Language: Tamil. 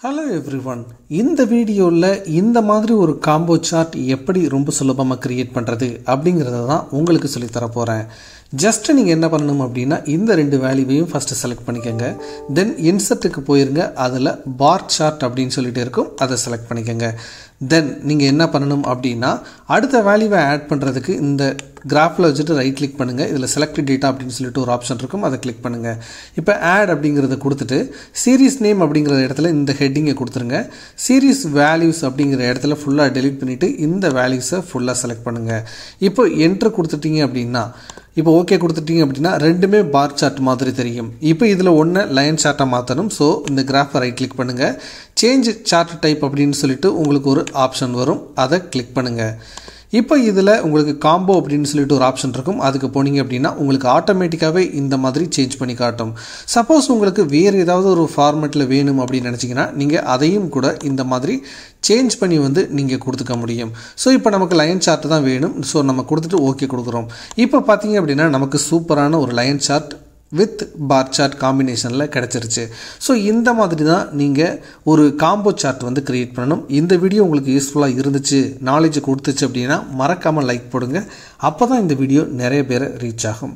Hello everyone. இந்த வீடியோல இந்த மாதிரி ஒரு காம்போ சார்ட் எப்படி ரொம்ப சுலபமா கிரியேட் பண்றது அப்படிங்கறத தான் உங்களுக்கு சொல்லி தர போறேன். ஜஸ்ட் நீங்க என்ன பண்ணணும் அப்படினா இந்த ரெண்டு வேல்யூவையும் ஃபர்ஸ்ட் செலக்ட் பண்ணிக்கங்க. தென் இன்சர்ட்க்கு போயிருங்க. அதுல பார் சார்ட் அப்படினு சொல்லிட்டு இருக்கும். அதை செலக்ட் பண்ணிக்கங்க. தென் நீங்க என்ன பண்ணணும் அப்படினா அடுத்த வேல்யூவை ஆட் பண்றதுக்கு இந்த கிராஃப்ல வச்சிட்டு ரைட் கிளிக் பண்ணுங்க. இதுல செலக்ட் டேட்டா அப்படினு சொல்லிட்டு ஒரு ஆப்ஷன் இருக்கும். அதை கிளிக் பண்ணுங்க. இப்போ ஆட் அப்படிங்கறத கொடுத்துட்டு சீரிஸ் நேம் அப்படிங்கற இடத்துல இந்த ஹெட்டிங்கை கொடுத்துருங்க. சீரிஸ் வேல்யூஸ் அப்படிங்கற இடத்துல ஃபுல்லா delete பண்ணிட்டு இந்த வேல்யூஸை ஃபுல்லா செலக்ட் பண்ணுங்க. இப்போ என்டர் கொடுத்துட்டீங்க அப்படினா இப்போ ஓகே கொடுத்துட்டீங்க அப்படினா ரெண்டுமே பார் சார்ட் மாதிரி தெரியும். இப்போ இதுல ஒண்ணு லைன் சார்ட்டா மாத்தணும். சோ இந்த கிராஃபை ரைட் கிளிக் பண்ணுங்க. சேஞ்ச் சார்ட் டைப் அப்படினு சொல்லிட்டு உங்களுக்கு ஒரு ஆப்ஷன் வரும். அதை கிளிக் பண்ணுங்க. இப்போ இதுல உங்களுக்கு காம்போ அப்படினு சொல்லிட்டு ஒரு ஆப்ஷன் இருக்கும். அதுக்கு போனீங்க அப்படினா உங்களுக்கு ஆட்டோமேட்டிக்காவே இந்த மாதிரி சேஞ்ச் பண்ணி காட்டும். சப்போஸ் உங்களுக்கு வேற ஏதாவது ஒரு ஃபார்மட்ல வேணும் அப்படி நினைச்சீங்கன்னா நீங்க அதையும் கூட இந்த மாதிரி சேஞ்ச் பண்ணி நீங்க கொடுத்துக்க முடியும். சோ இப்போ நமக்கு லைன் சார்ட் தான் வேணும். சோ நம்ம கொடுத்துட்டு ஓகே கொடுக்கிறோம். இப்போ பாத்தீங்க அப்படினா நமக்கு சூப்பரான ஒரு line chart with bar chart காம்பினேஷன்ல கிடைச்சிருச்சு. சோ இந்த மாதிரி தான் நீங்க ஒரு காம்போ சார்ட் கிரியேட் பண்ணனும். இந்த வீடியோ உங்களுக்கு யூஸ்ஃபுல்லா இருந்துச்சு, நாலேஜ் கொடுத்துச்சு அப்படினா மறக்காம லைக் போடுங்க. அப்பதான் இந்த வீடியோ நிறைய பேரை ரீச் ஆகும்.